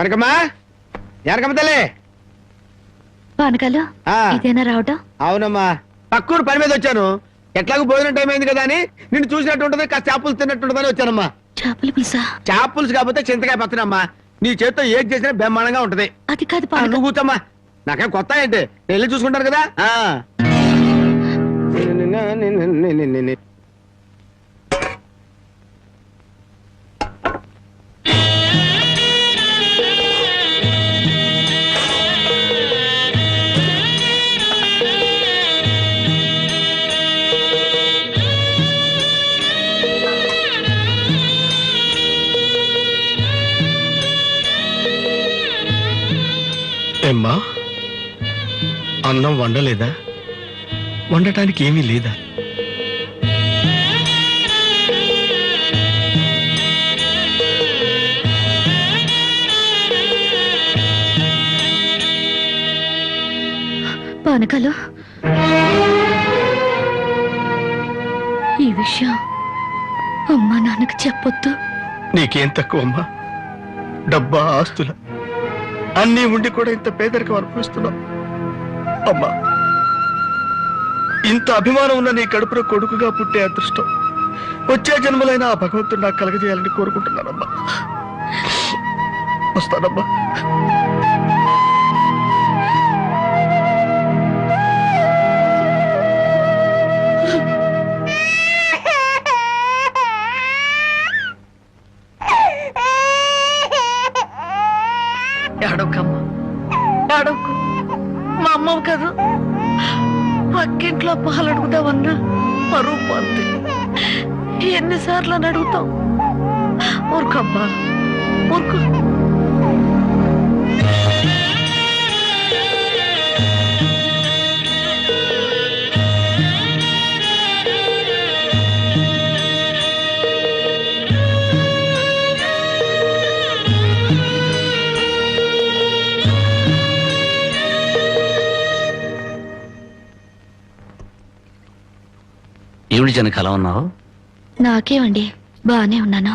కనకమ్మా జానకమ్మ తల్లి పానకాలు ఇదేనా రావటం? అవునమ్మా పక్కూరు పని మీద వచ్చాను. ఎట్లాగో భోజనం టైం అయింది కదా అని నిన్ను చూసినట్టు ఉంటది, కాస్త చేపలు తిన్నట్టుంటదని వచ్చానమ్మా. చేపల పులుసా? చేపలుసు కాకపోతే చింతకాయ పచ్చనమ్మా. నీ చేత్తో ఏది చేసినా బ్రహ్మాండంగా ఉంటది. అది కాదు నువ్వు కూర్చోమ్మా, నాకేం కొత్త ఏంటి, వెళ్ళి చూసుకుంటాను కదా. ఏమ్మా, అన్నం వండలేదా? వండటానికి ఏమీ లేదా? పానకాలు, ఈ విషయం అమ్మా నాన్నకు చెప్పొద్దు. నీకేం తక్కువ అమ్మా? డబ్బా, ఆస్తుల అన్నీ ఉండి కూడా ఇంత పేదరికం అనుభవిస్తున్నావు అమ్మా. ఇంత అభిమానం ఉన్న నీ కడుపులో కొడుకుగా పుట్టే అదృష్టం వచ్చే జన్మలైన ఆ భగవంతుడు నాకు కలగజేయాలని కోరుకుంటున్నానమ్మా. వస్తానమ్మా. ఏడవకమ్మా, ఏడవకు. మా అమ్మవు కదా, పక్కింట్లో పాలు అడుగుదామన్నా పరువు పోద్ది. ఎన్నిసార్లు అని అడుగుతాం? ఊరుకమ్మా, ఊరుకు. ఏమిటి జనక అలా ఉన్నావు? నాకేమండి, బానే ఉన్నాను.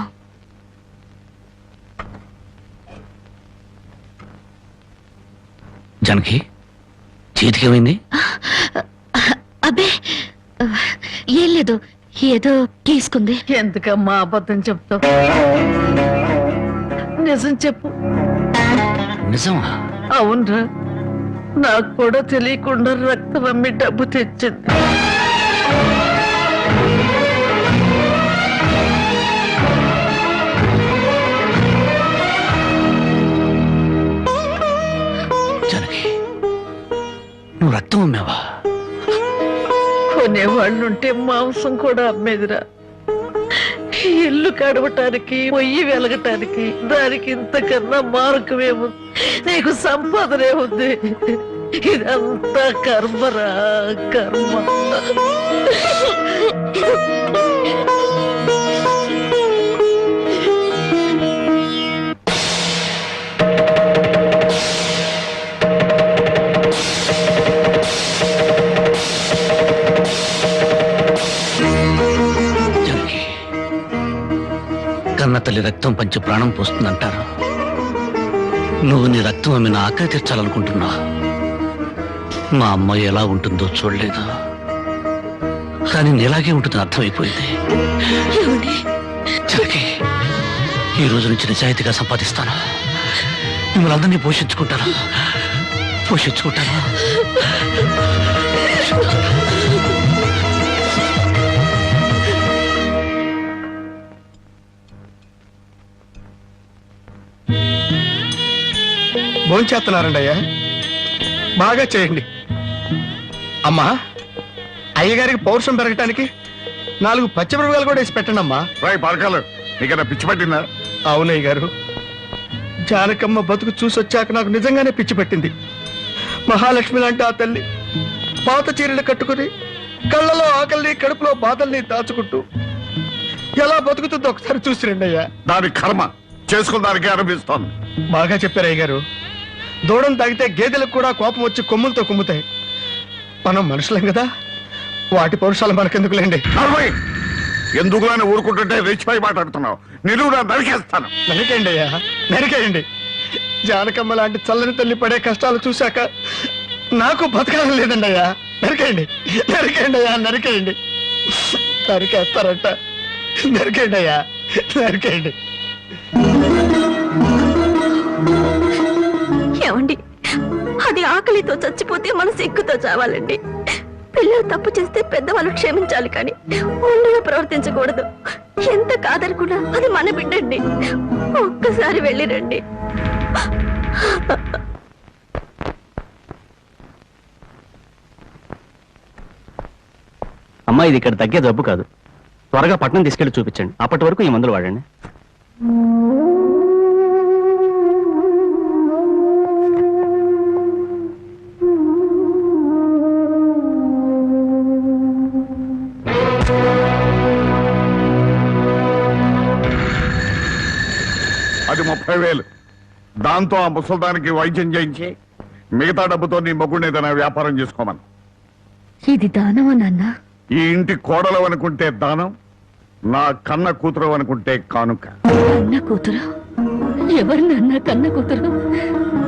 జనకి చేతికేమైంది? అబ్బే ఏం లేదు, ఏదో గీసుకుంది. ఎందుకమ్మా అబద్ధం చెప్తావు? నిజం చెప్పు. నిజమా? అవునరా, నాకు కూడా తెలియకుండా రక్తం అమ్మి డబ్బు తెచ్చింది. నువ్వు రక్తం అమ్మావా? కొనేవాళ్ళుంటే మాంసం కూడా అమ్మేదిరా. ఇల్లు కడవటానికి, పొయ్యి వెలగటానికి దానికి ఇంతకన్నా మార్గమేముంది? నీకు సంపాదనే ఉంది. ఇదంతా కర్మరా, కర్మ. కన్న తల్లి రక్తం పంచి ప్రాణం పోస్తుందంటారు. నువ్వు నీ రక్తం అమ్మిన ఆకలి తీర్చాలనుకుంటున్నా. మా అమ్మాయి ఎలా ఉంటుందో చూడలేదు, కానీ నీలాగే ఉంటుందని అర్థమైపోయింది. జనకి, ఈ రోజు నుంచి నిజాయితీగా సంపాదిస్తాను. మిమ్మల్ని అందరినీ పోషించుకుంటాను. భోంచేస్తున్నారండి అయ్యా, బాగా చేయండి. అమ్మా, అయ్యగారికి పౌరుషం పెరగటానికి 4 పచ్చిమిరపకాయలు కూడా వేసి పెట్టండి అమ్మా. రాయ్ పాలకాలు, నీకన్నా పిచ్చి పట్టిందా? అవునయ్య గారు, జానకమ్మ బతుకు చూసొచ్చాక నాకు నిజంగానే పిచ్చి పట్టింది. మహాలక్ష్మి లాంటి ఆ తల్లి పాత చీరలు కట్టుకుని కళ్ళలో ఆకలిని, కడుపులో బాధల్ని దాచుకుంటూ ఎలా బతుకుతుందో ఒకసారి చూసి రండి అయ్యా. దాని కర్మ చేసుకున్నానికి అనిపిస్తోంది. బాగా చెప్పారు అయ్య గారు. దూడం తాగితే గేదెలకు కూడా కోపం వచ్చి కొమ్ములతో కుమ్ముతాయి. మనం మనుషులం కదా, వాటి పౌరుషాలు మనకెందుకులేండి. ఎందుకు అని ఊరుకుంటుంటే రెచ్చిపోయి మాట్లాడుతున్నావు. నిలువురా నరికేస్తాను. నరికేయండి అయ్యా, నరికేయండి. జానకమ్మ లాంటి చల్లని తల్లి పడే కష్టాలు చూశాక నాకు బతకాలని లేదండి అయ్యా. నరికేయండి, నరికేయండి అయ్యా, నరికేయండి. నరికేస్తారంట. నరికేయండి అయ్యా, నరికేయండి. ఏమండి, అది ఆకలితో చచ్చిపోతే మనసు ఎక్కుతో చావాలండి. పిల్లలు తప్పు చేస్తే పెద్దవాళ్ళు క్షమించాలి, కానీ ఒళ్ళుగా ప్రవర్తించకూడదు. ఎంత కాదనుకున్నా అది మన బిడ్డండి. ఒక్కసారి వెళ్ళిరండి. అమ్మా, ఇది ఇక్కడ తగ్గే జబ్బు కాదు. త్వరగా పట్నం తీసుకెళ్లి చూపించండి. అప్పటి వరకు ఈ మందులు వాడండి. అది 30,000. దాంతో ఆ ముసల్దానికి వైద్యం చేయించి మిగతా డబ్బుతో నీ మొగ్గుని ఏదైనా వ్యాపారం చేసుకోమను. ఇది దానమా నాన్న? ఈ ఇంటి కోడలు అనుకుంటే దానం, నా కన్న కూతురు అనుకుంటే కానుక. కన్న కూతురు? ఎవరు నాన్న కన్న కూతురు?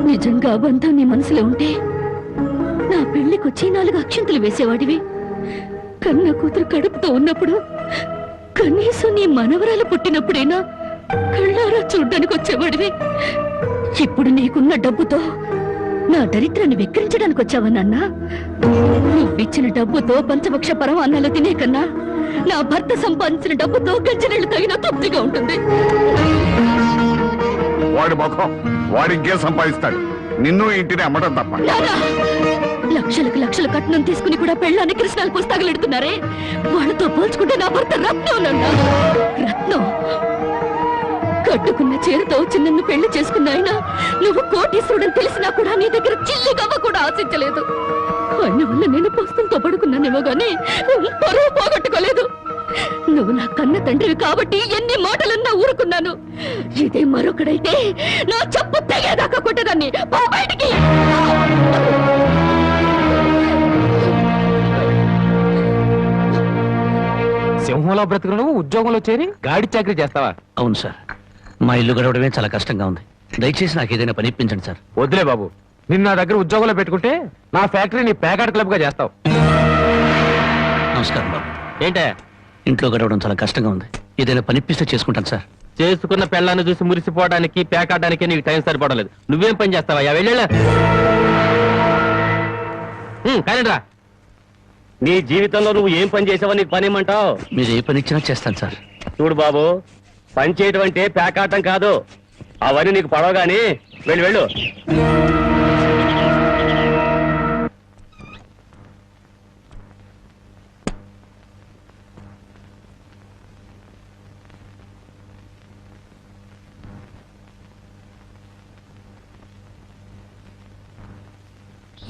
నిజంగా ఆ బంధం నీ మనసులో ఉంటే నా పెళ్లికొచ్చి 4 అక్షంతలు వేసేవాడివి. కన్న కూతురు కడుపుతో ఉన్నప్పుడు, కనీసం నీ మనవరాలు పుట్టినప్పుడైనా కళ్ళారా చూడ్డానికి వచ్చేవాడివి. ఇప్పుడు నీకున్న డబ్బుతో నా దరిద్రాన్ని వెక్కిరించడానికి వచ్చావా నాన్న? నువ్విచ్చిన డబ్బుతో పంచభక్ష పరమాన్నాలు తినే కన్నా నా భర్త సంపాదించిన డబ్బుతో గంజనీళ్లు తగిన తృప్తిగా ఉంటుంది. వాడి ముఖం, వాడి ఇంకేం సంపాదిస్తాడు? నిన్ను ఇంటిని అమ్మడం తప్ప. నాన్నా, లక్షలకు లక్షలు కట్నం తీసుకుని కూడా పెళ్ళాన్ని కృష్ణాలు పుస్తకాలెడుతున్నారే, వాళ్ళతో పోల్చుకుంటే నా భర్త రత్నం నాన్న. రత్నం. కట్టుకున్న చీరతో చిన్నన్ను పెళ్లి చేసుకున్న ఆయన నువ్వు కోటీశ్వరుడని తెలిసినా కూడా నీ దగ్గర చిల్లి గవ్వ కూడా ఆశించలేదు. ఆయన వల్ల నేను పుస్తకంతో పడుకున్నానేమో గానీ పరువు పోగొట్టుకోలేదు. నువ్వు నా కన్న తండ్రివి కాబట్టి ఎన్ని మాటలన్నా ఊరుకున్నాను. ఇదే మరొకడైతే నా చెప్పు తెగేదాకా కొట్టేదాన్ని. పో బయటికి. సింహంలో బ్రతుకును ఉద్యోగంలో చేరి గాడి చాకరీ చేస్తావా? అవును సార్, మా ఇల్లు గడవడమే చాలా కష్టంగా ఉంది. దయచేసి నాకు ఏదైనా పని ఇప్పించండి సార్. వద్దులే బాబు, నిన్ను నా దగ్గర ఉద్యోగంలో పెట్టుకుంటే నా ఫ్యాక్టరీని ప్యాకెట్ క్లబ్ గా చేస్తావు. నమస్కారం బాబు. ఏంటే ఇంట్లో గడవడం చాలా కష్టంగా ఉంది. ఏదైనా పని ఇప్పిస్తే చేసుకుంటాను సార్. చేసుకున్న పెళ్ళాన్ని చూసి మురిసిపోవడానికి ప్యాకాడడానికి నీకు టైం సరిపడలేదు. నువ్వేం పని చేస్తావా? వెళ్ళా కానీ రా. నీ జీవితంలో నువ్వు ఏం పని చేసావో నీకు పని ఏమంటావు? మీరు ఏ పని ఇచ్చినా చేస్తాను సార్. చూడు బాబు, పని చేయడం అంటే ప్యాకాటం కాదు. అవన్నీ నీకు పడవ గాని వెళ్ళు వెళ్ళు.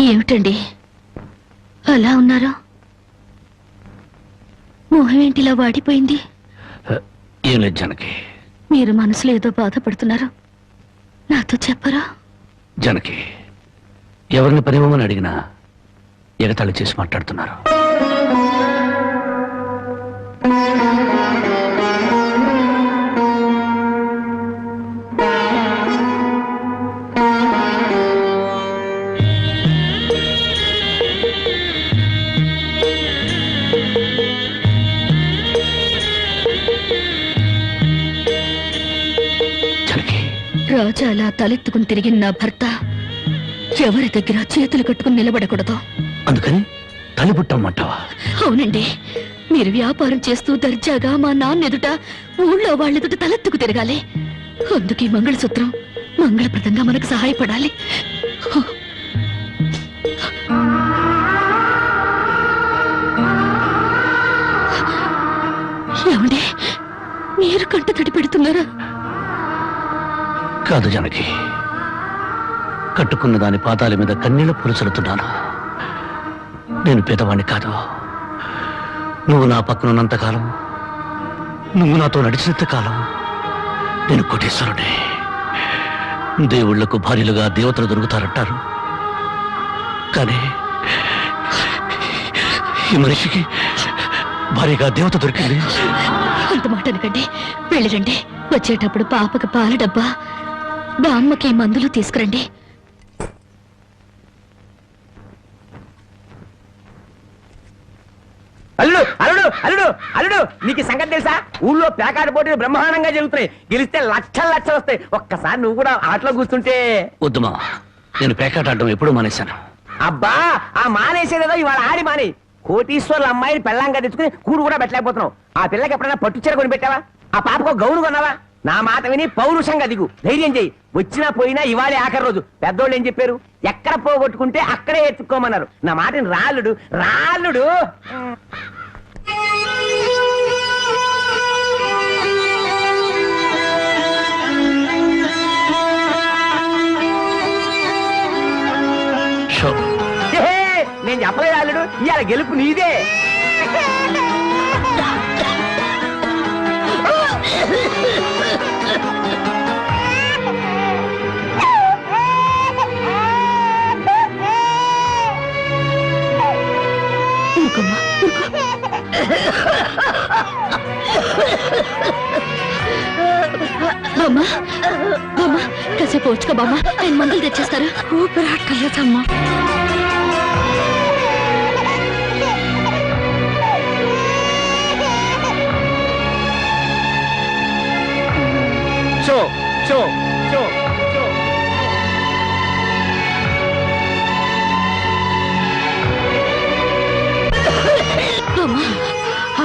ఏమిటండి అలా ఉన్నారు? మొహం ఏంటిలా వాడిపోయింది? ఏం లేదు జానకి. మీరు మనసులో ఏదో బాధపడుతున్నారు, నాతో చెప్పరా? జానకి, ఎవరిని పని ఇవ్వమని అడిగినా ఎగతాళి చేసి మాట్లాడుతున్నారు. రాజా అలా తలెత్తుకుని తిరిగిన నా భర్త ఎవరి దగ్గర చేతులు కట్టుకుని నిలబడకూడదు. అందుకని తలిపుట్టమ్మంటావా? అవునండి, మీరు వ్యాపారం చేస్తూ దర్జాగా మా నాన్న ఎదుట, ఊళ్ళో వాళ్ళెదుట తలెత్తుకు తిరగాలి. అందుకే మంగళసూత్రం మంగళప్రదంగా మనకు సహాయపడాలి. ఏమండి, మీరు కంట తడి పెడుతున్నారా? కాదు జానకి, కట్టుకున్న దాని పాదాల మీద కన్నీళ్లు పులుసలుతున్నాను. నేను పేదవాణ్ణి కాదు. నువ్వు నా పక్కనున్నంతకాలం, నువ్వు నాతో నడిచినంత కాలం నేను కోటీశ్వరుడే. దేవుళ్లకు భార్యలుగా దేవతలు దొరుకుతారంటారు, కానీ ఈ మనిషికి భార్యగా దేవత దొరికింది. అంత మాట అనకండి, వెళ్ళిరండి. వచ్చేటప్పుడు పాపకు పాల డబ్బా, బామ్మకి మందులు తీసుకురండి. అల్లుడు అల్లుడు అల్లుడు అల్లుడు నీకు ఈ సంగతి తెలుసా? ఊళ్ళో పేకాట పోటీలు బ్రహ్మాండంగా జరుగుతున్నాయి. గెలిస్తే లక్షలు లక్షలు వస్తాయి. ఒక్కసారి నువ్వు కూడా ఆటలో కూర్చుంటే. వద్దు మావా, నేను పేకాట ఆడడం ఎప్పుడూ మానేశాను. అబ్బా ఆ మానేసేదేదో ఇవాళ ఆడి మాని. కోటీశ్వర్ల అమ్మాయిని పెళ్ళంగా తెచ్చుకుని కూడు కూడా పెట్టలేకపోతున్నావు. ఆ పిల్లకి ఎప్పుడైనా పట్టు చీర కొని పెట్టావా? ఆ పాపకు గౌను కొన్నావా? నా మాట విని పౌరుషంగా దిగు, ధైర్యం చెయ్యి. వచ్చినా పోయినా ఇవాళే ఆఖరి రోజు. పెద్దోళ్ళు ఏం చెప్పారు? ఎక్కడ పోగొట్టుకుంటే అక్కడే ఎత్తుక్కోమన్నారు. నా మాటని రాళ్ళుడు రాళ్ళుడు. షో నేను చెప్పలేదు రాళ్ళుడు, ఇవాళ గెలుపు నీదే. ఊరుకోమ్మా, ఊరుకో. బామ్మ బామ్మ కాసేపు వచ్చుకో బామ్మ, ఆయన మందులు తెచ్చేస్తారు. ఊపిరాటలేదమ్మా. షో షో షో షో.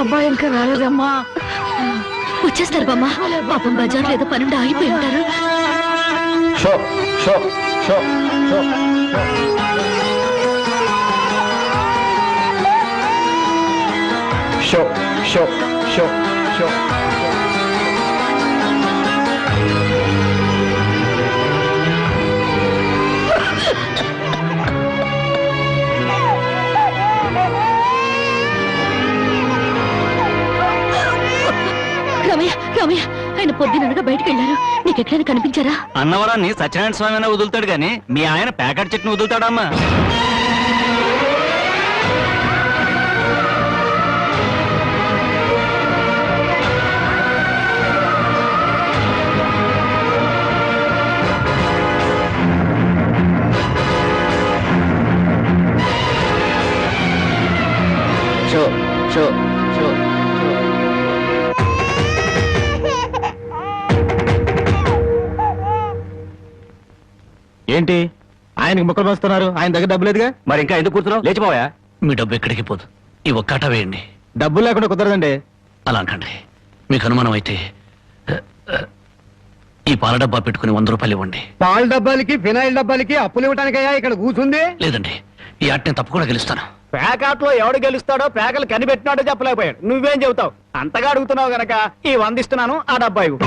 అబ్బాయి ఇంకా రాలేదమ్మా. వచ్చేస్తారు బామ్మ. పాపం బజార్లో ఏదో పనుండి ఆగిపోయి ఉంటారు. షో షో షో షో. షో షో షో షో. రమయ్య రమయ్య, ఆయన పొద్దుననగా బయటకు వెళ్ళారు. నీకు ఎక్కడైనా కనిపించారా? అన్నవరాన్ని సత్యనారాయణ స్వామి అయినా వదులుతాడు గాని మీ ఆయన ప్యాకెట్ చెట్టును వదులుతాడమ్మా. షో షో షో. ఏంటి ఆయనకి ముక్కలు పంచుతున్నారు? ఆయన దగ్గర డబ్బు లేదుగా. మరి ఇంకా ఎందుకు కూర్చున్నావు? లేచిపోయా. మీ డబ్బు ఎక్కడికి పోదు. ఈ ఒక్కాట వేయండి. డబ్బులు లేకుండా కుదరదండి. అలా అనకండి. మీకు అనుమానం అయితే ఈ పాల డబ్బా పెట్టుకుని 100 రూపాయలు ఇవ్వండి. పాల డబ్బాలకి ఫినాయిల్ డబ్బాలకి అప్పులు ఇవ్వటానికయ్యా ఇక్కడ కూర్చుంది. లేదండి, ఈ ఆట నేను తప్పకుండా గెలుస్తాను. పేకాట్లో ఎవడు గెలుస్తాడో పేకలు కనిపెట్టినాడో చెప్పలేకపోయాడు. నువ్వేం చెబుతావు? అంతగా అడుగుతున్నావు గనక ఈ 100 ఇస్తున్నాను, ఆ డబ్బా ఇవ్వు.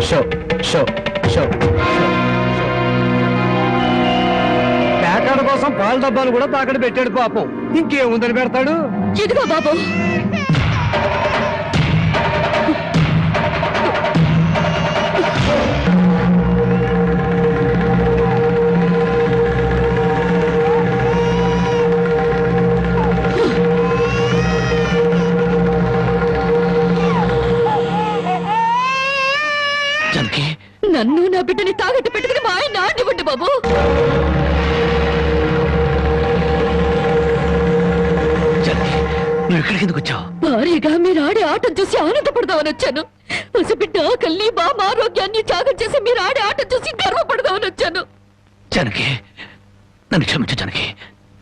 షో షో షో. పేకాడ కోసం పాల డబ్బాలు కూడా తాకట్టు పెట్టాడు పాపం. ఇంకేముందని పెడతాడు? ఇదిగో బాబు. జానకి, నన్ను నా బిడ్డని తాగట్టు పెట్టుకుని మా ఆయన ఆడివ్వండి బాబు. జానకి, నువ్వు ఇక్కడికి ఎందుకు వచ్చావు? భారీగా మీరు ఆడే ఆటను చూసి ఆనందపడదామని వచ్చాను. పసిబిడ్డ ఆకలిని బామ్మ ఆరోగ్యాన్ని త్యాగం చేసి మీరు ఆడే ఆట చూసి గర్వపడదామని వచ్చాను. జానకి, నన్ను క్షమించు. జానకి,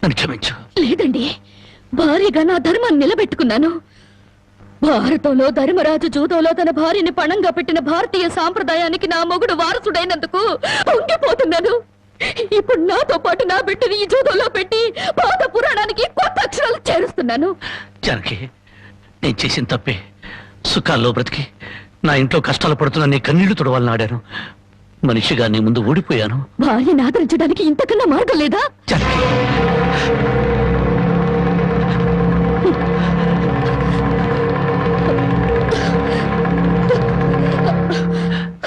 నన్ను క్షమించు. లేదండి, భారీగా నా ధర్మాన్ని నిలబెట్టుకున్నాను. భారతంలో ధర్మరాజు జూదంలో తన భార్యని పణంగా పెట్టిన భారతీయ సాంప్రదాయానికి నా మొగుడు వారసుడైనందుకు ఉండిపోతున్నాను. ఇప్పుడు నాతో పాటు నా బిడ్డని ఈ జూదంలో పెట్టి పాత పురాణానికి కొత్త అక్షరాలు చేరుస్తున్నాను. జానకి, నేను చేసిన తప్పే. సుఖాల్లో బ్రతికి నా ఇంట్లో కష్టాలు పడుతున్నా నీ కన్నీళ్లు తుడవాలని ఆడాను. మనిషిగా నీ ముందు ఓడిపోయాను. భార్యని ఆదరించడానికి ఇంతకన్నా మార్గం లేదా? జానకి,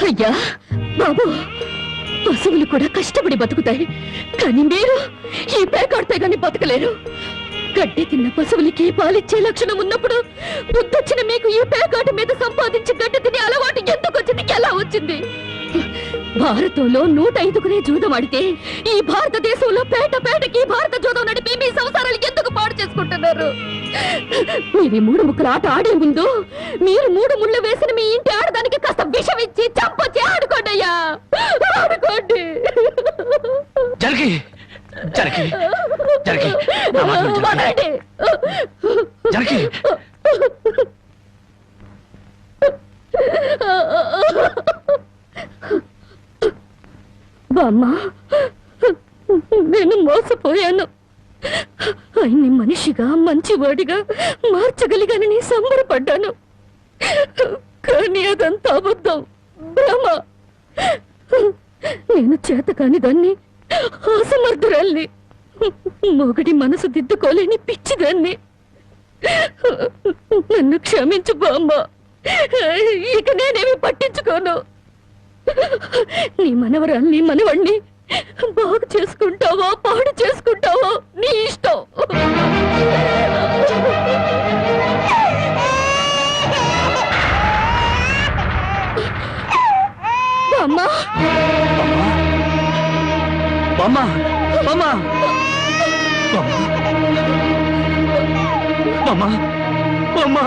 అయ్యా బాబు, పశువులు కూడా కష్టపడి బతుకుతాయి, కానీ మీరు ఈ పేకాడితే గాని బతకలేరు. గడ్డి తిన్న పశువులకి పాలిచ్చే లక్షణం ఉన్నప్పుడు బుద్ధొచ్చిన మీకు ఈ పేకాట మీద సంపాదించి గడ్డి తినే అలవాటు ఎందుకు వచ్చింది, ఎలా వచ్చింది? భారతంలో 105 జూదం ఆడితే ఈ భారతదేశంలో పేట పేటకి భారత జూదం నడిపి మీ సంసారాలు ఎందుకు పాడు చేసుకుంటున్నారు? మీరు ఈ 3 ముక్కల ఆట ఆడే ముందు మీరు 3 ముళ్ళు వేసిన మీ ఇంటి ఆడదానికి కాస్త విషం ఇచ్చి చంపొచ్చి ఆడుకోండి అయ్యా, ఆడుకోండి. జరిగి జరిగి జరిగి నా మాట విను, వదలండి. జరిగి బామ్మ, నేను మోసపోయాను. ఆయన్ని మనిషిగా మంచివాడిగా మార్చగలిగానని సంబరపడ్డాను, కానీ అదంతా అబద్ధం, భ్రమ. నేను చేతకాని దాన్ని, అసమర్థురాల్ని, మొగడి మనసు దిద్దుకోలేని పిచ్చిదాన్ని. నన్ను క్షమించు బామ్మ, ఇక నేనేమి పట్టించుకోను. నీ మనవరాల్ని మనవణ్ణి బాగు చేసుకుంటావో పాడు చేసుకుంటావో నీ ఇష్టం. అమ్మా బామ్మ బామ్మ బామ్మ బామ్మ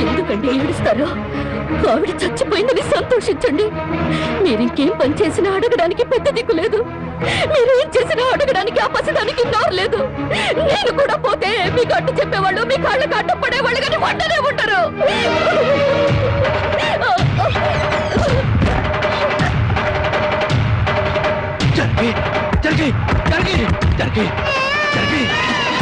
ఎందుకండి ఏడుస్తారు? ఆవిడ చచ్చిపోయిందని సంతోషించండి. మీరింకేం పని చేసినా అడగడానికి పెద్ద దిక్కు లేదు, మీరేం చేసినా అడగడానికి ఆ పసిదానికి నోరు లేదు. నేను కూడా పోతే మీకు అడ్డు చెప్పేవాళ్ళు, మీ కాళ్ళకి అడ్డు పడేవాళ్ళు, కానీ వంటనే ఉంటారు. జరిగి జరిగి జరిగి జరిగి